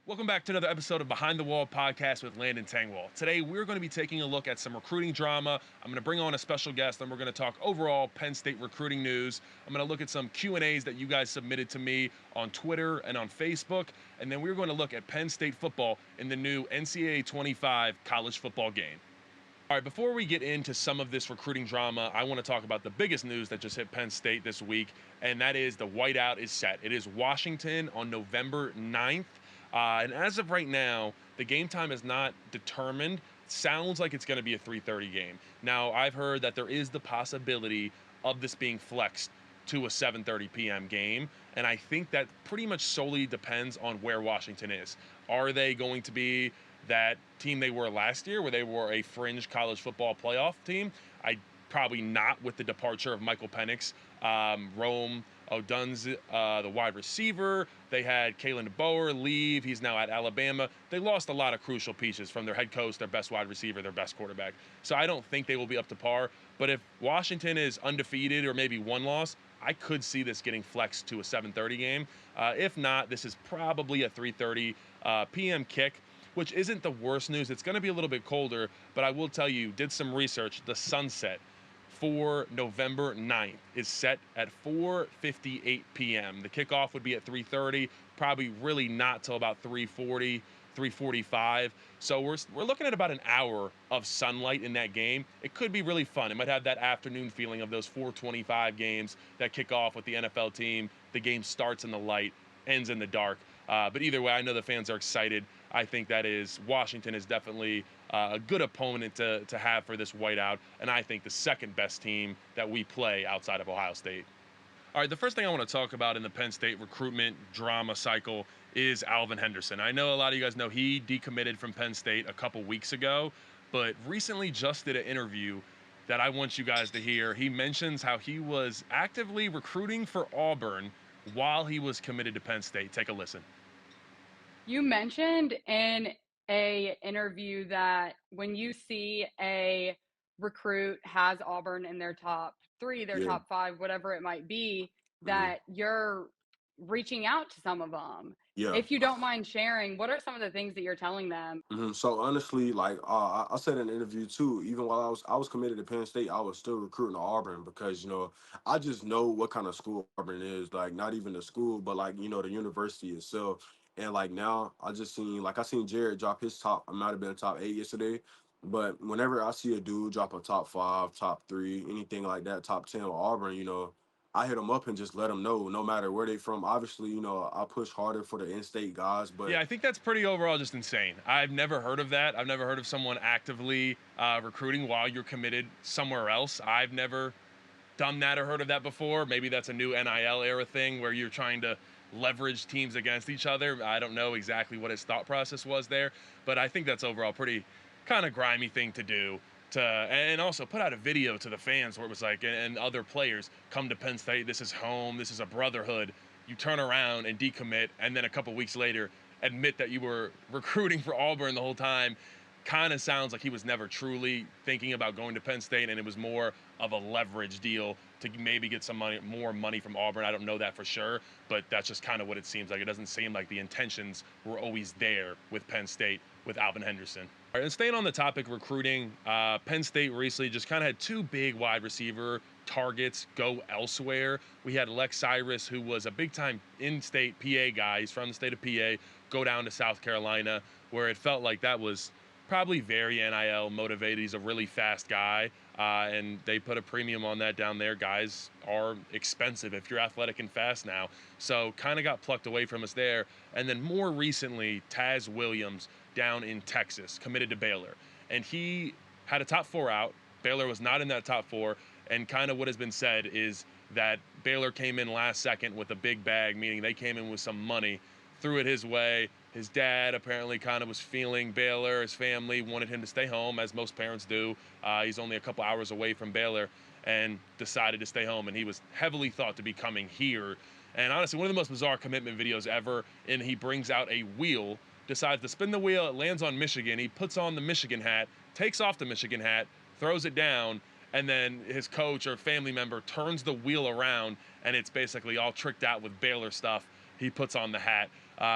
Welcome back to another episode of Behind the Wall podcast with Landon Tangwall. Today, we're going to be taking a look at some recruiting drama. I'm going to bring on a special guest, and we're going to talk overall Penn State recruiting news. I'm going to look at some Q&As that you guys submitted to me on Twitter and on Facebook, and then we're going to look at Penn State football in the new NCAA25 college football game. All right, before we get into some of this recruiting drama, I want to talk about the biggest news that just hit Penn State this week, and that is the whiteout is set. It is Washington on November 9th. And as of right now, the game time is not determined. Sounds like it's going to be a 3:30 game. Now, I've heard that there is the possibility of this being flexed to a 7:30 p.m. game, and I think that pretty much solely depends on where Washington is. Are they going to be that team they were last year, where they were a fringe college football playoff team? Probably not with the departure of Michael Penix, Rome Odunze, the wide receiver. They had Kalen DeBoer leave. He's now at Alabama. They lost a lot of crucial pieces from their head coach, their best wide receiver, their best quarterback. So I don't think they will be up to par. But if Washington is undefeated or maybe one loss, I could see this getting flexed to a 7:30 game. If not, this is probably a 3:30 p.m. kick, which isn't the worst news. It's going to be a little bit colder, but I will tell you, did some research. The sunset for November 9th is set at 4:58 p.m. The kickoff would be at 3:30, probably really not till about 3:40, 3:45. So we're looking at about an hour of sunlight in that game. It could be really fun. It might have that afternoon feeling of those 4:25 games that kick off with the NFL team. The game starts in the light, ends in the dark. But either way, I know the fans are excited. I think that is Washington is definitely a good opponent to have for this whiteout, and I think the second best team that we play outside of Ohio State. All right, the first thing I want to talk about in the Penn State recruitment drama cycle is Alvin Henderson. I know a lot of you guys know he decommitted from Penn State a couple weeks ago, but recently just did an interview that I want you guys to hear. He mentions how he was actively recruiting for Auburn while he was committed to Penn State. Take a listen. You mentioned in a interview that when you see a recruit has Auburn in their top three, their Yeah. top five, whatever it might be, Mhm. that you're reaching out to some of them. Yeah. If you don't mind sharing, what are some of the things that you're telling them? So honestly, like I said in an interview too, even while I was committed to Penn State, I was still recruiting to Auburn because I just know what kind of school Auburn is. Like not even the school, but like the university itself. And like now, I seen Jared drop his top. I might have been top 8 yesterday, but whenever I see a dude drop a top 5, top 3, anything like that, top 10 with Auburn, I hit them up and just let them know, no matter where they from. Obviously, I push harder for the in-state guys, Yeah, but I think that's pretty overall just insane. I've never heard of that. I've never heard of someone actively recruiting while you're committed somewhere else. I've never done that or heard of that before. Maybe that's a new NIL era thing where you're trying to leverage teams against each other. I don't know exactly what his thought process was there, but I think that's overall pretty kind of grimy thing to do. And also put out a video to the fans where it was like, and other players, come to Penn State. This is home. This is a brotherhood. You turn around and decommit, and then a couple weeks later, admit that you were recruiting for Auburn the whole time. Kind of sounds like he was never truly thinking about going to Penn State, and it was more of a leverage deal to maybe get some money, more money from Auburn. I don't know that for sure, but that's just kind of what it seems like. It doesn't seem like the intentions were always there with Penn State with Alvin Henderson. All right, and staying on the topic recruiting, Penn State recently just kind of had two big wide receiver targets go elsewhere. We had Lex Cyrus, who was a big-time in-state PA guy. He's from the state of PA, go down to South Carolina, where it felt like that was probably very NIL motivated. He's a really fast guy, and they put a premium on that down there. Guys are expensive if you're athletic and fast now. So kind of got plucked away from us there. And then more recently, Taz Williams down in Texas, committed to Baylor. And he had a top 4 out. Baylor was not in that top 4. And kind of what has been said is that Baylor came in last second with a big bag, meaning they came in with some money, threw it his way. His dad apparently kind of was feeling Baylor. His family wanted him to stay home, as most parents do. He's only a couple hours away from Baylor and decided to stay home. And he was heavily thought to be coming here. And honestly, one of the most bizarre commitment videos ever. And he brings out a wheel, decides to spin the wheel. It lands on Michigan. He puts on the Michigan hat, takes off the Michigan hat, throws it down. And then his coach or family member turns the wheel around, and it's basically all tricked out with Baylor stuff. He puts on the hat.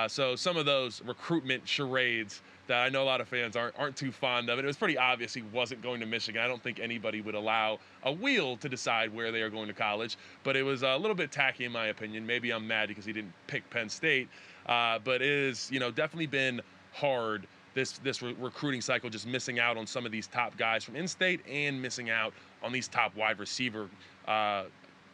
So some of those recruitment charades that I know a lot of fans aren't too fond of. And it was pretty obvious he wasn't going to Michigan. I don't think anybody would allow a wheel to decide where they are going to college. But it was a little bit tacky in my opinion. Maybe I'm mad because he didn't pick Penn State. But it is, definitely been hard this recruiting cycle, just missing out on some of these top guys from in-state and missing out on these top wide receiver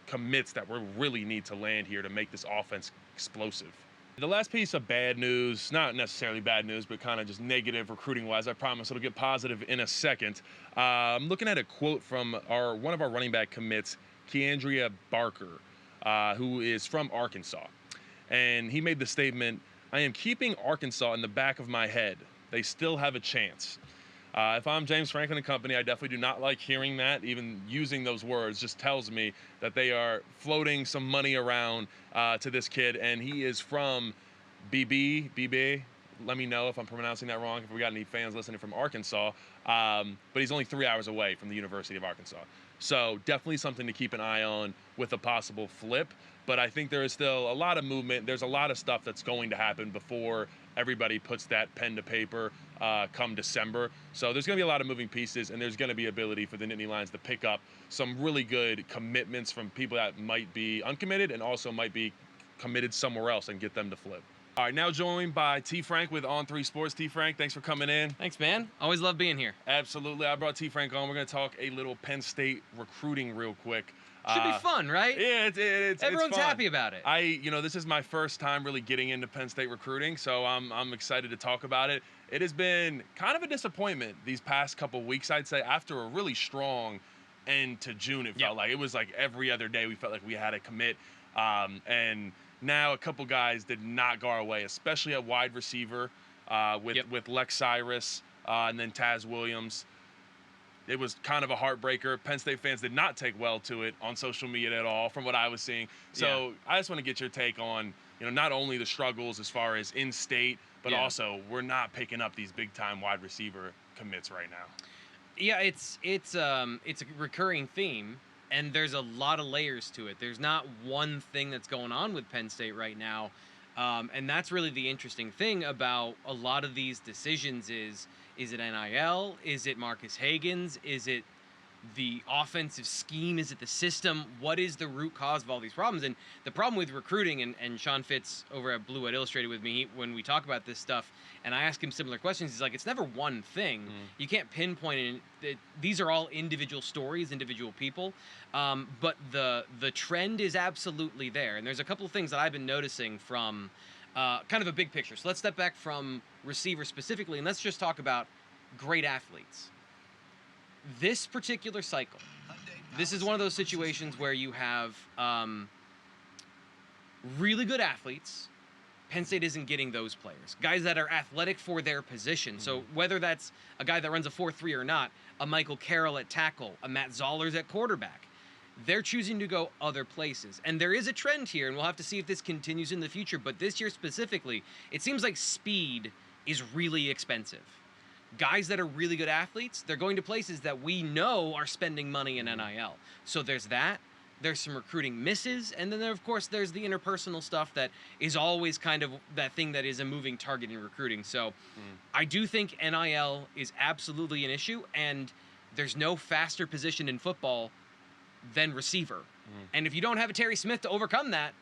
commits that we really need to land here to make this offense explosive. The last piece of bad news, not necessarily bad news, but kind of just negative recruiting-wise. I promise it'll get positive in a second. I'm looking at a quote from one of our running back commits, Keandria Barker, who is from Arkansas. And he made the statement, "I am keeping Arkansas in the back of my head. They still have a chance." If I'm James Franklin and company, I definitely do not like hearing that. Even using those words just tells me that they are floating some money around to this kid. And he is from BB. Let me know if I'm pronouncing that wrong, if we got any fans listening from Arkansas. But he's only 3 hours away from the University of Arkansas. So definitely something to keep an eye on with a possible flip. But I think there is still a lot of movement. There's a lot of stuff that's going to happen before everybody puts that pen to paper come December. So there's going to be a lot of moving pieces, and there's going to be ability for the Nittany Lions to pick up some really good commitments from people that might be uncommitted and also might be committed somewhere else and get them to flip. All right, now joined by T. Frank with On3 Sports. T. Frank, thanks for coming in. Thanks, man. Always love being here. Absolutely. I brought T. Frank on. We're going to talk a little Penn State recruiting real quick. Should be fun, right? Yeah, everyone's it's fun. happy about it. This is my first time really getting into Penn State recruiting, so I'm excited to talk about it. It has been kind of a disappointment these past couple weeks, I'd say, after a really strong end to June. It felt like it was like every other day we felt like we had a commit, and now a couple guys did not go our way, especially at wide receiver with Lex Cyrus and then Taz Williams. It was kind of a heartbreaker. Penn State fans did not take well to it on social media at all, from what I was seeing. So I just want to get your take on, not only the struggles as far as in-state, but also we're not picking up these big-time wide receiver commits right now. Yeah, it's a recurring theme, and there's a lot of layers to it. There's not one thing that's going on with Penn State right now, and that's really the interesting thing about a lot of these decisions is it NIL? Is it Marcus Hagens? Is it the offensive scheme? Is it the system? What is the root cause of all these problems? And the problem with recruiting, and Sean Fitz over at Blue White Illustrated with me, when we talk about this stuff, and I ask him similar questions, he's like, it's never one thing. You can't pinpoint it. These are all individual stories, individual people. But the trend is absolutely there. And there's a couple of things that I've been noticing from kind of a big picture. So let's step back from receiver specifically, and let's just talk about great athletes. This particular cycle, this is one of those situations where you have really good athletes. Penn State isn't getting those players. Guys that are athletic for their position. So whether that's a guy that runs a 4.3 or not, a Michael Carroll at tackle, a Matt Zollers at quarterback, they're choosing to go other places. And there is a trend here, and we'll have to see if this continues in the future. But this year specifically, it seems like speed is really expensive. Guys that are really good athletes, they're going to places that we know are spending money in NIL. So there's that. There's some recruiting misses. And then, of course, there's the interpersonal stuff that is always kind of that thing that is a moving target in recruiting. So I do think NIL is absolutely an issue. And there's no faster position in football than receiver. And if you don't have a Terry Smith to overcome that,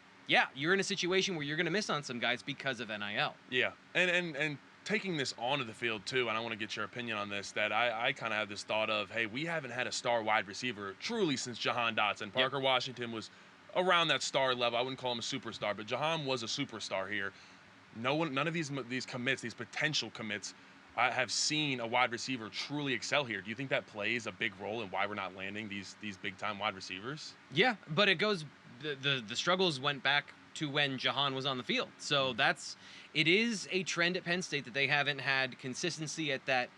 you're in a situation where you're going to miss on some guys because of NIL. Yeah. And taking this onto the field too, and I want to get your opinion on this, that I kind of have this thought of, hey, we haven't had a star wide receiver truly since Jahan Dotson. Parker Washington was around that star level. I wouldn't call him a superstar, but Jahan was a superstar here. None of these commits, these potential commits, I have seen a wide receiver truly excel here. Do you think that plays a big role in why we're not landing these big time wide receivers? Yeah, but it goes the struggles went back to when Jahan was on the field. So it is a trend at Penn State that they haven't had consistency at that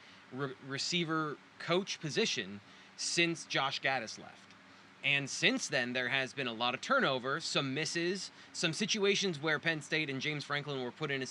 receiver coach position since Josh Gaddis left. And since then, there has been a lot of turnover, some misses, some situations where Penn State and James Franklin were put in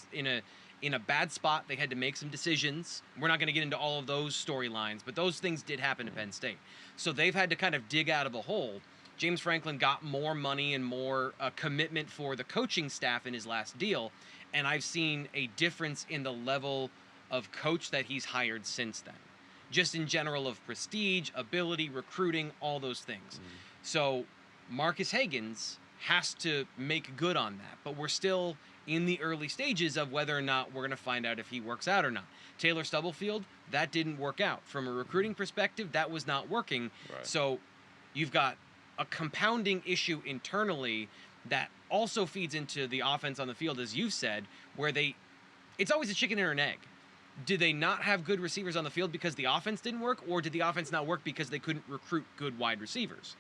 a bad spot. They had to make some decisions. We're not going to get into all of those storylines, but those things did happen to Penn State. So they've had to kind of dig out of a hole. James Franklin got more money and more commitment for the coaching staff in his last deal, and I've seen a difference in the level of coach that he's hired since then. Just in general of prestige, ability, recruiting, all those things. So Marcus Hagans has to make good on that, but we're still in the early stages of whether or not we're going to find out if he works out or not. Taylor Stubblefield, that didn't work out. From a recruiting perspective, that was not working. Right. So you've got a compounding issue internally that also feeds into the offense on the field, as you've said, where it's always a chicken or an egg. Did they not have good receivers on the field because the offense didn't work, or did the offense not work because they couldn't recruit good wide receivers?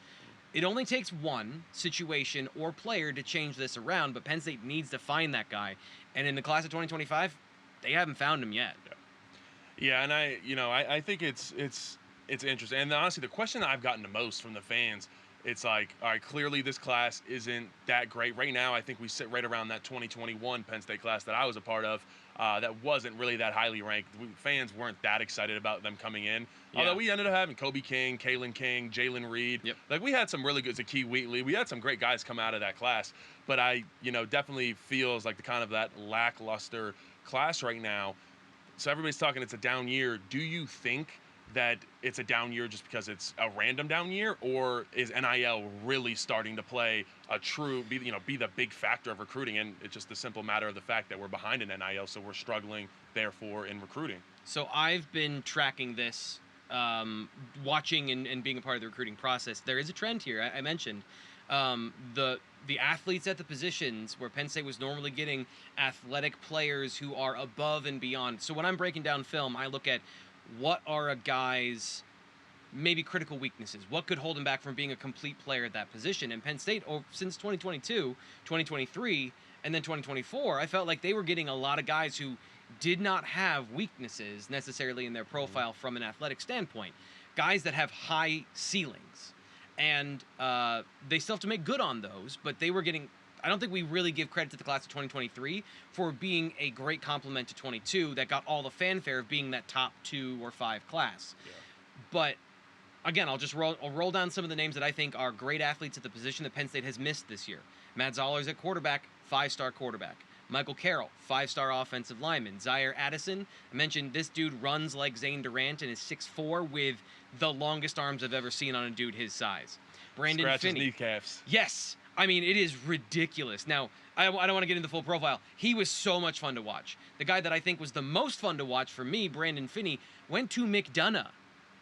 It only takes one situation or player to change this around, but Penn State needs to find that guy. And in the class of 2025, they haven't found him yet. Yeah, and I think it's interesting. And honestly, the question that I've gotten the most from the fans, it's like, all right, clearly this class isn't that great. Right now, I think we sit right around that 2021 Penn State class that I was a part of. That wasn't really that highly ranked. Fans weren't that excited about them coming in. Yeah. Although we ended up having Kobe King, Kalen King, Jalen Reed. Yep. Like, we had some really good, Zakee Wheatley. We had some great guys come out of that class. But I, definitely feels like the kind of that lackluster class right now. So everybody's talking it's a down year. Do you think that it's a down year just because it's a random down year, or is NIL really starting to play a true, be the big factor of recruiting? And it's just the simple matter of the fact that we're behind in NIL, so we're struggling, therefore, in recruiting. So I've been tracking this, watching and being a part of the recruiting process. There is a trend here. I mentioned the athletes at the positions where Penn State was normally getting athletic players who are above and beyond. So when I'm breaking down film, I look at what are a guy's maybe critical weaknesses? What could hold him back from being a complete player at that position? And Penn State, since 2022, 2023, and then 2024, I felt like they were getting a lot of guys who did not have weaknesses necessarily in their profile from an athletic standpoint. Guys that have high ceilings. And they still have to make good on those, but they were getting... I don't think we really give credit to the class of 2023 for being a great complement to 22 that got all the fanfare of being that top 2 or 5 class. Yeah. But again, I'll roll down some of the names that I think are great athletes at the position that Penn State has missed this year. Matt Zollers at quarterback, 5-star quarterback. Michael Carroll, 5-star offensive lineman. Zaire Addison, I mentioned this dude runs like Zane Durant and is 6'4" with the longest arms I've ever seen on a dude his size. Brandon Scratch Finney. his kneecaps. Yes. I mean, it is ridiculous. Now, I don't want to get into the full profile. He was so much fun to watch. The guy that I think was the most fun to watch for me, Brandon Finney, went to McDonough.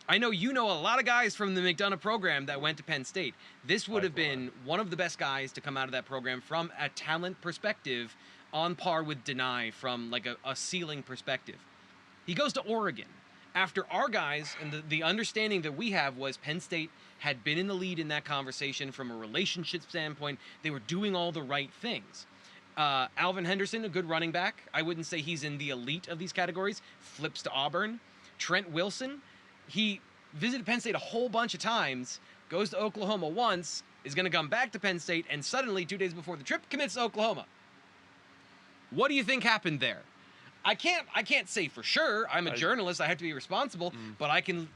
I know you know a lot of guys from the McDonough program that went to Penn State. This would have been one of the best guys to come out of that program from a talent perspective, on par with Deny from like a ceiling perspective. He goes to Oregon. After our guys, and the understanding that we have was Penn State had been in the lead in that conversation from a relationship standpoint. They were doing all the right things. Alvin Henderson, a good running back. I wouldn't say he's in the elite of these categories. Flips to Auburn. Trent Wilson, he visited Penn State a whole bunch of times, goes to Oklahoma once, is going to come back to Penn State, and suddenly, 2 days before the trip, commits to Oklahoma. What do you think happened there? I can't say for sure. I'm a journalist. I have to be responsible, but I can,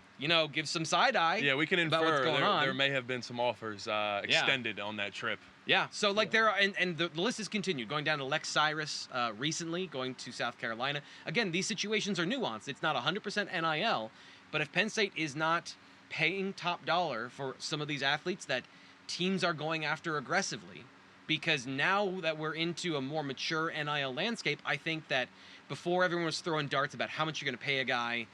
give some side eye. Yeah, we can infer about what's going on. There may have been some offers extended on that trip. Yeah, so there are, and the list has continued, going down to Lex Cyrus recently, going to South Carolina. Again, these situations are nuanced. It's not 100% NIL, but if Penn State is not paying top dollar for some of these athletes that teams are going after aggressively, because now that we're into a more mature NIL landscape, I think that before everyone was throwing darts about how much you're going to pay a guy,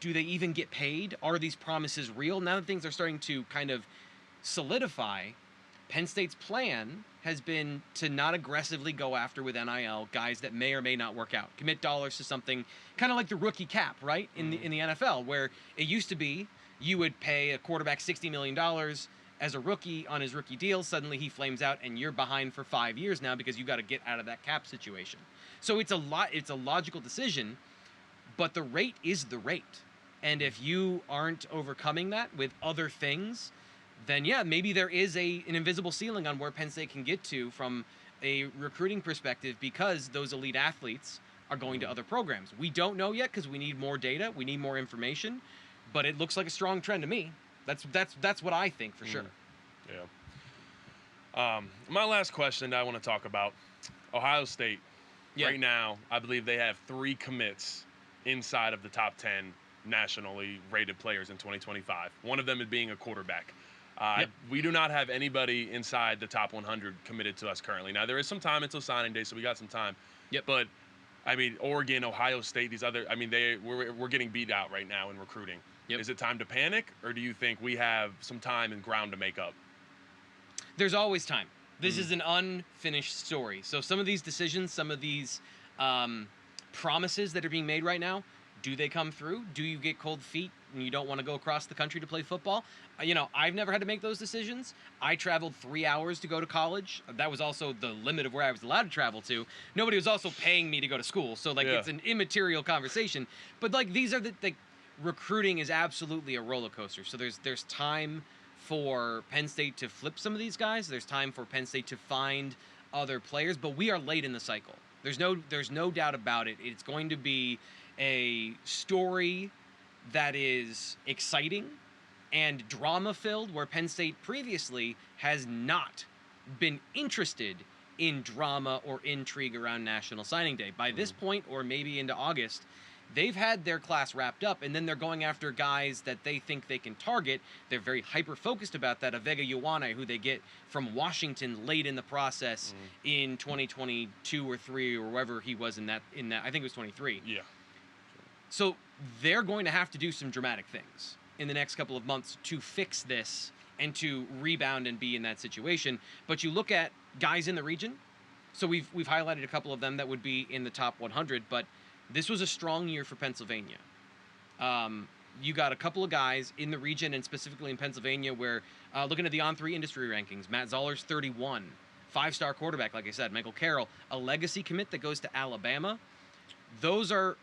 do they even get paid? Are these promises real? Now that things are starting to kind of solidify, Penn State's plan has been to not aggressively go after with NIL guys that may or may not work out. Commit dollars to something kind of like the rookie cap, right? In the NFL, where it used to be you would pay a quarterback $60 million as a rookie on his rookie deal. Suddenly he flames out and you're behind for 5 years now because you got to get out of that cap situation. So it's a logical decision, but the rate is the rate. And if you aren't overcoming that with other things, then yeah, maybe there is an invisible ceiling on where Penn State can get to from a recruiting perspective, because those elite athletes are going to other programs. We don't know yet because we need more data, we need more information, but it looks like a strong trend to me. That's what I think for sure. Yeah. My last question that I want to talk about, Ohio State. Yeah. Right now, I believe they have 3 commits inside of the top 10 nationally rated players in 2025. One of them is being a quarterback. Yep. We do not have anybody inside the top 100 committed to us currently. Now, there is some time until signing day, so we got some time. Yep. But, I mean, Oregon, Ohio State, these other, I mean, we're getting beat out right now in recruiting. Yep. Is it time to panic, or do you think we have some time and ground to make up? There's always time. This is an unfinished story. So some of these decisions, some of these promises that are being made right now, do they come through? Do you get cold feet and you don't want to go across the country to play football? I've never had to make those decisions. I traveled 3 hours to go to college. That was also the limit of where I was allowed to travel to. Nobody was also paying me to go to school. So, it's an immaterial conversation. But, these are recruiting is absolutely a roller coaster. So there's time for Penn State to flip some of these guys. There's time for Penn State to find other players. But we are late in the cycle. There's no doubt about it. It's going to be a story that is exciting and drama-filled, where Penn State previously has not been interested in drama or intrigue around National Signing Day. By this point, or maybe into August, they've had their class wrapped up, and then they're going after guys that they think they can target. They're very hyper-focused about that. Vega Ioane, who they get from Washington late in the process in 2022 or 3 or wherever he was in that. I think it was 23. Yeah. So they're going to have to do some dramatic things in the next couple of months to fix this and to rebound and be in that situation. But you look at guys in the region. So we've highlighted a couple of them that would be in the top 100, but this was a strong year for Pennsylvania. You got a couple of guys in the region, and specifically in Pennsylvania, where looking at the On3 industry rankings, Matt Zoller's 31, 5-star quarterback, like I said, Michael Carroll, a legacy commit that goes to Alabama. Those are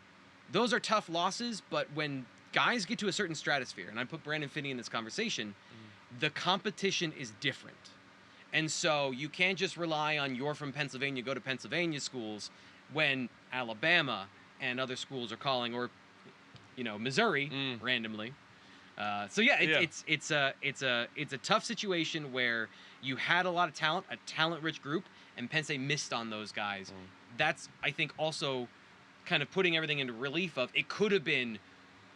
tough losses, but when guys get to a certain stratosphere, and I put Brandon Finney in this conversation, the competition is different. And so you can't just rely on you're from Pennsylvania, go to Pennsylvania schools, when Alabama and other schools are calling, or Missouri randomly. It's a tough situation where you had a lot of talent, a talent-rich group, and Penn State missed on those guys. That's, I think, also kind of putting everything into relief of it could have been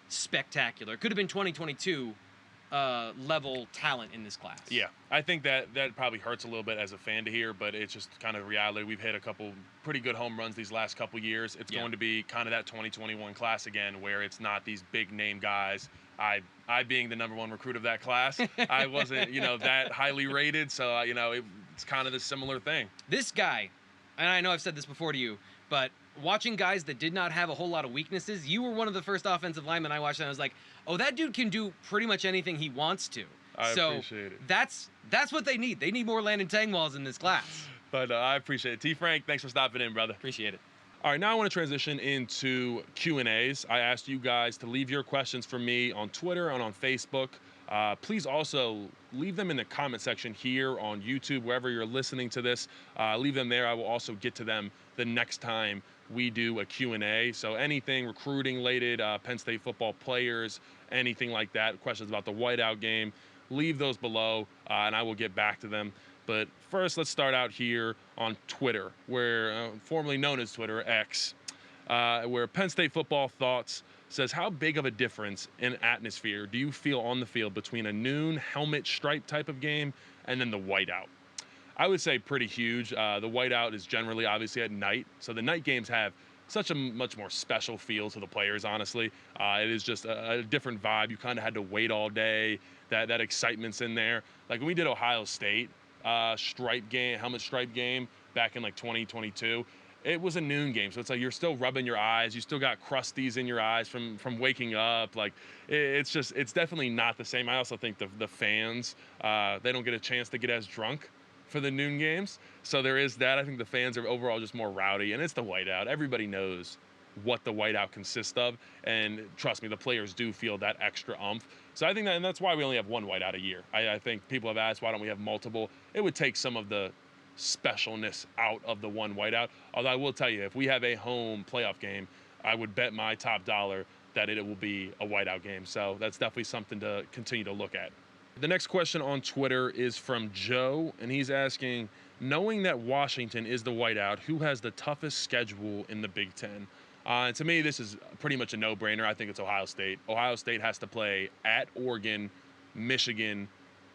spectacular. It could have been 2022 level talent in this class. Yeah, I think that probably hurts a little bit as a fan to hear, but it's just kind of reality. We've hit a couple pretty good home runs these last couple years. It's going to be kind of that 2021 class again, where it's not these big name guys. I being the #1 recruit of that class, I wasn't that highly rated, so it's kind of the similar thing. This guy, and I know I've said this before to you, but watching guys that did not have a whole lot of weaknesses, you were one of the first offensive linemen I watched, and I was like, oh, that dude can do pretty much anything he wants to. I appreciate it. That's what they need. They need more Landon Tangwalls in this class. But I appreciate it. T. Frank, thanks for stopping in, brother. Appreciate it. All right, now I want to transition into Q&As. I asked you guys to leave your questions for me on Twitter and on Facebook. Please also leave them in the comment section here on YouTube, wherever you're listening to this. Leave them there. I will also get to them the next time we do a Q&A. So anything recruiting related, Penn State football players, anything like that, questions about the whiteout game, leave those below, and I will get back to them. But first, let's start out here on Twitter, where formerly known as Twitter, X, where Penn State Football Thoughts says, how big of a difference in atmosphere do you feel on the field between a noon helmet stripe type of game and then the whiteout? I would say pretty huge. The whiteout is generally obviously at night, so the night games have such a much more special feel to the players, honestly. It is just a different vibe. You kind of had to wait all day. That excitement's in there. Like when we did Ohio State stripe game, helmet stripe game back in like 2022, it was a noon game. So it's like you're still rubbing your eyes. You still got crusties in your eyes from waking up. Like it's definitely not the same. I also think the fans, they don't get a chance to get as drunk for the noon games. So there is that. I think the fans are overall just more rowdy, and it's the whiteout. Everybody knows what the whiteout consists of, and trust me, the players do feel that extra oomph. So I think that, and that's why we only have one whiteout a year. I think people have asked, why don't we have multiple? It would take some of the specialness out of the one whiteout. Although I will tell you, if we have a home playoff game, I would bet my top dollar that it will be a whiteout game. So that's definitely something to continue to look at. The next question on Twitter is from Joe, and he's asking, knowing that Washington is the whiteout, who has the toughest schedule in the Big Ten? And to me, this is pretty much a no-brainer. I think it's Ohio State. Ohio State has to play at Oregon, Michigan,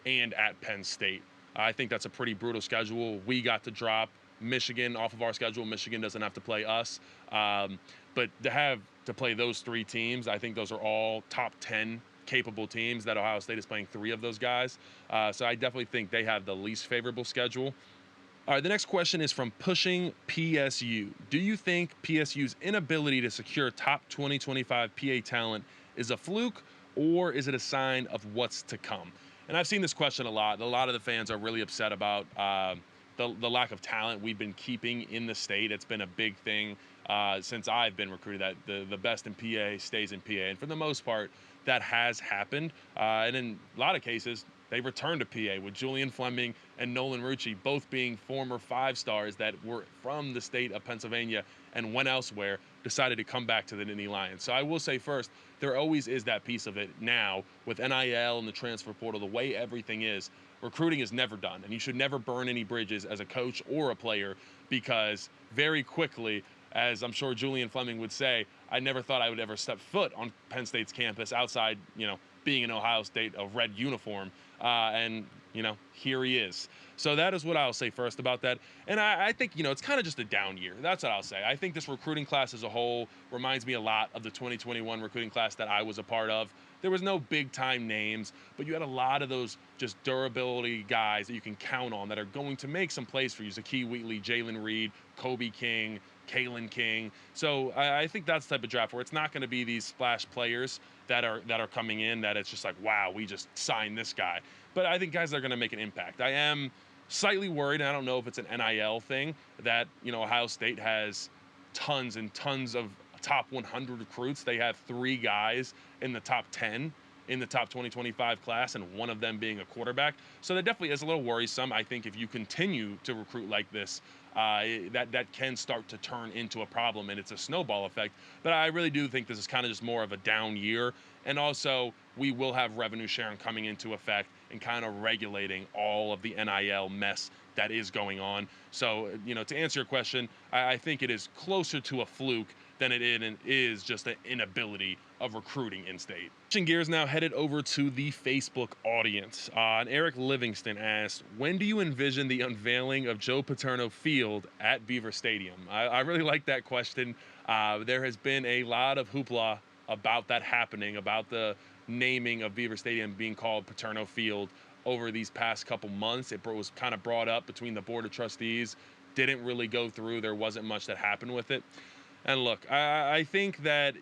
and at Penn State. I think that's a pretty brutal schedule. We got to drop Michigan off of our schedule. Michigan doesn't have to play us. But to have to play those 3 teams, I think those are all top 10 capable teams that Ohio State is playing 3 of those guys. So I definitely think they have the least favorable schedule. All right, the next question is from Pushing PSU. Do you think PSU's inability to secure top 2025 PA talent is a fluke, or is it a sign of what's to come? And I've seen this question a lot. A lot of the fans are really upset about the lack of talent we've been keeping in the state. It's been a big thing since I've been recruited, that the best in PA stays in PA. And for the most part, that has happened. And in a lot of cases, they returned to PA, with Julian Fleming and Nolan Rucci both being former 5-stars that were from the state of Pennsylvania and went elsewhere, decided to come back to the Nittany Lions. So I will say first, there always is that piece of it now with NIL and the transfer portal, the way everything is. Recruiting is never done, and you should never burn any bridges as a coach or a player, because very quickly, as I'm sure Julian Fleming would say, I never thought I would ever step foot on Penn State's campus outside, being in Ohio State, a red uniform. And here he is. So that is what I'll say first about that. And I think, it's kind of just a down year. That's what I'll say. I think this recruiting class as a whole reminds me a lot of the 2021 recruiting class that I was a part of. There was no big-time names, but you had a lot of those just durability guys that you can count on that are going to make some plays for you. Zakee Wheatley, Jalen Reed, Kobe King, Kalen King. So I think that's the type of draft where it's not going to be these splash players that are coming in that it's just like, wow, we just signed this guy. But I think guys that are going to make an impact. I am slightly worried, and I don't know if it's an NIL thing, that Ohio State has tons and tons of top 100 recruits. They have 3 guys in the top 10 in the top 2025 class, and one of them being a quarterback. So that definitely is a little worrisome. I think if you continue to recruit like this, that can start to turn into a problem, and it's a snowball effect. But I really do think this is kind of just more of a down year. And also, we will have revenue sharing coming into effect and kind of regulating all of the NIL mess that is going on. So, to answer your question, I think it is closer to a fluke than it is just an inability of recruiting in-state. Switching gears now, headed over to the Facebook audience. And Eric Livingston asked, when do you envision the unveiling of Joe Paterno Field at Beaver Stadium? I really like that question. There has been a lot of hoopla about that happening, about the naming of Beaver Stadium being called Paterno Field over these past couple months. It was kind of brought up between the Board of Trustees, didn't really go through. There wasn't much that happened with it. And look, I think that,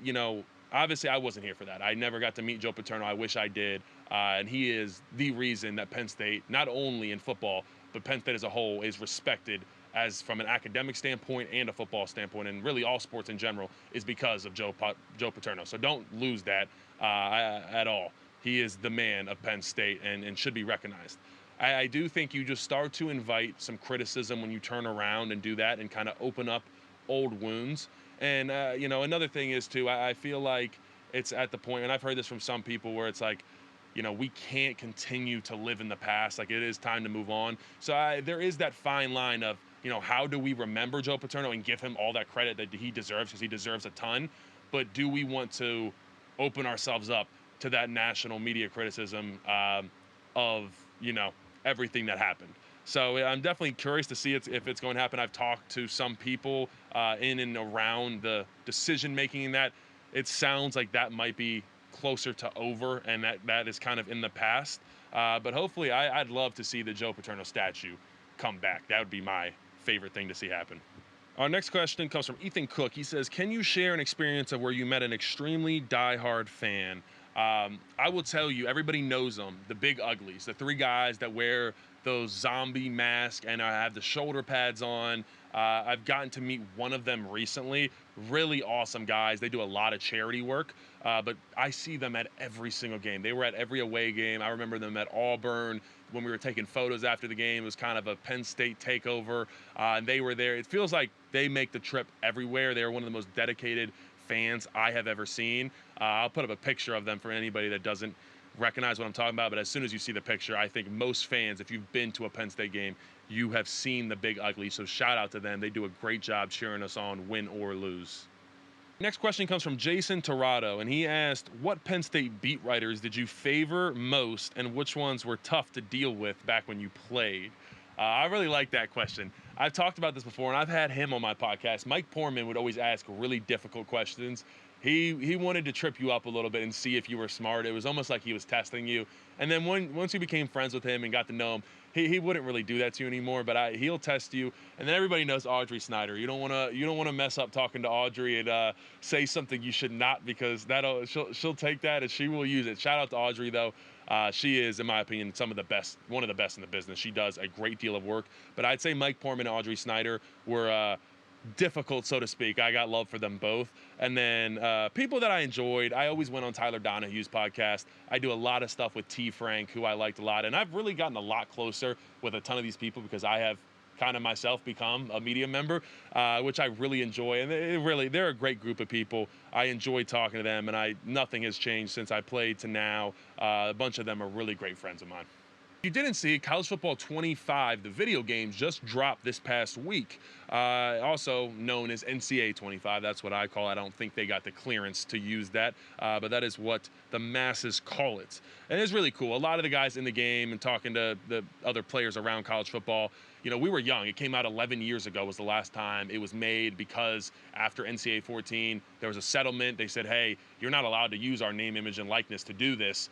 obviously I wasn't here for that. I never got to meet Joe Paterno. I wish I did. And he is the reason that Penn State, not only in football, but Penn State as a whole, is respected as from an academic standpoint and a football standpoint, and really all sports in general, is because of Joe Paterno. So don't lose that at all. He is the man of Penn State and should be recognized. I do think you just start to invite some criticism when you turn around and do that and kind of open up old wounds. And, another thing is, too, I feel like it's at the point, and I've heard this from some people, where it's like, we can't continue to live in the past. Like, it is time to move on. So there is that fine line of, how do we remember Joe Paterno and give him all that credit that he deserves, because he deserves a ton, but do we want to open ourselves up to that national media criticism of, everything that happened? So I'm definitely curious to see if it's going to happen. I've talked to some people in and around the decision-making in that. It sounds like that might be closer to over, and that is kind of in the past. But hopefully, I'd love to see the Joe Paterno statue come back. That would be my favorite thing to see happen. Our next question comes from Ethan Cook. He says, can you share an experience of where you met an extremely diehard fan? I will tell you, everybody knows them, the big uglies, the 3 guys that wear those zombie masks and have the shoulder pads on. I've gotten to meet one of them recently. Really awesome guys. They do a lot of charity work, but I see them at every single game. They were at every away game. I remember them at Auburn when we were taking photos after the game. It was kind of a Penn State takeover, and they were there. It feels like they make the trip everywhere. They're one of the most dedicated fans I have ever seen. I'll put up a picture of them for anybody that doesn't recognize what I'm talking about, but as soon as you see the picture, I think most fans, if you've been to a Penn State game, you have seen the Big Ugly. So shout out to them. They do a great job cheering us on, win or lose. Next question comes from Jason Torado, and he asked, what Penn State beat writers did you favor most, and which ones were tough to deal with back when you played? I really like that question. I've talked about this before, and I've had him on my podcast. Mike Poorman would always ask really difficult questions. He wanted to trip you up a little bit and see if you were smart. It was almost like he was testing you. And then once you became friends with him and got to know him, he wouldn't really do that to you anymore. But he'll test you. And then everybody knows Audrey Snyder. You don't want to mess up talking to Audrey and say something you should not, because she'll take that and she will use it. Shout out to Audrey though. She is, in my opinion, one of the best in the business. She does a great deal of work. But I'd say Mike Poorman and Audrey Snyder were difficult, so to speak. I got love for them both. And then people that I enjoyed, I always went on Tyler Donahue's podcast. I do a lot of stuff with T. Frank, who I liked a lot. And I've really gotten a lot closer with a ton of these people because I have kind of myself become a media member, which I really enjoy. And they're a great group of people. I enjoy talking to them, and nothing has changed since I played to now. A bunch of them are really great friends of mine. You didn't see College Football 25, the video games, just dropped this past week, also known as NCAA25. That's what I call it. I don't think they got the clearance to use that, but that is what the masses call it. And it's really cool. A lot of the guys in the game and talking to the other players around college football, we were young. It came out 11 years ago was the last time it was made, because after NCAA 14, there was a settlement. They said, hey, you're not allowed to use our name, image, and likeness to do this.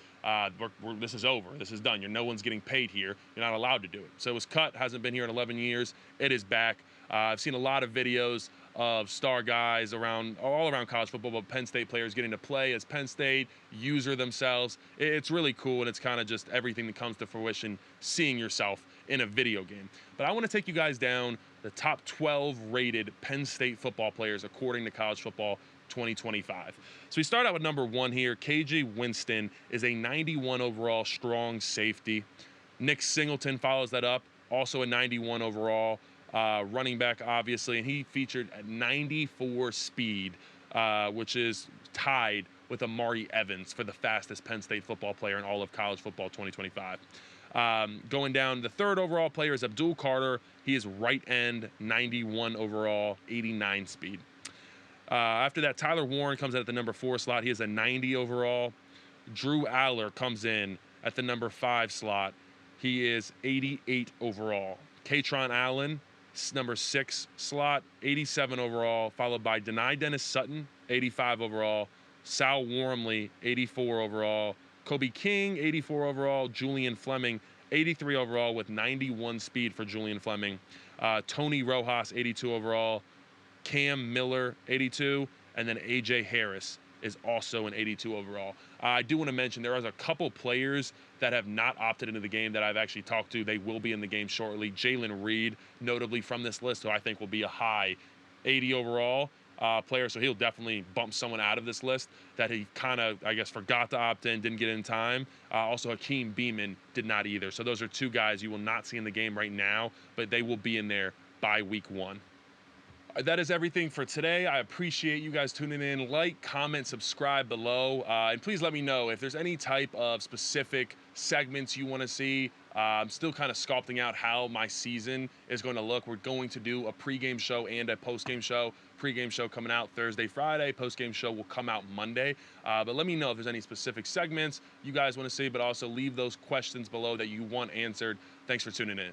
This is over. This is done. No one's getting paid here. You're not allowed to do it. So it was cut. Hasn't been here in 11 years. It is back. I've seen a lot of videos of star guys all around college football, but Penn State players getting to play as Penn State, user themselves. It's really cool, and it's kind of just everything that comes to fruition, seeing yourself in a video game. But I want to take you guys down the top 12 rated Penn State football players according to College Football 2025. So we start out with number 1 here. KJ Winston is a 91 overall strong safety. Nick Singleton follows that up, also a 91 overall. Running back, obviously, and he featured at 94 speed, which is tied with Amari Evans for the fastest Penn State football player in all of college football 2025. Going down, the 3rd overall player is Abdul Carter. He is right end, 91 overall, 89 speed. After that, Tyler Warren comes in at the number 4 slot. He is a 90 overall. Drew Aller comes in at the number 5 slot. He is 88 overall. Katron Allen, number 6 slot, 87 overall, followed by Denai Dennis Sutton, 85 overall, Sal Wormley, 84 overall, Kobe King, 84 overall, Julian Fleming, 83 overall with 91 speed for Julian Fleming, Tony Rojas, 82 overall, Cam Miller, 82, and then AJ Harris is also an 82 overall. I do want to mention there are a couple players that have not opted into the game that I've actually talked to. They will be in the game shortly. Jalen Reed, notably from this list, who I think will be a high 80 overall player, so he'll definitely bump someone out of this list that he kind of, I guess, forgot to opt in, didn't get in time. Also, Hakeem Beeman did not either. So those are 2 guys you will not see in the game right now, but they will be in there by week 1. That is everything for today. I appreciate you guys tuning in. Like, comment, subscribe below. And please let me know if there's any type of specific segments you want to see. I'm still kind of sculpting out how my season is going to look. We're going to do a pregame show and a postgame show. Pregame show coming out Thursday, Friday. Postgame show will come out Monday. But let me know if there's any specific segments you guys want to see, but also leave those questions below that you want answered. Thanks for tuning in.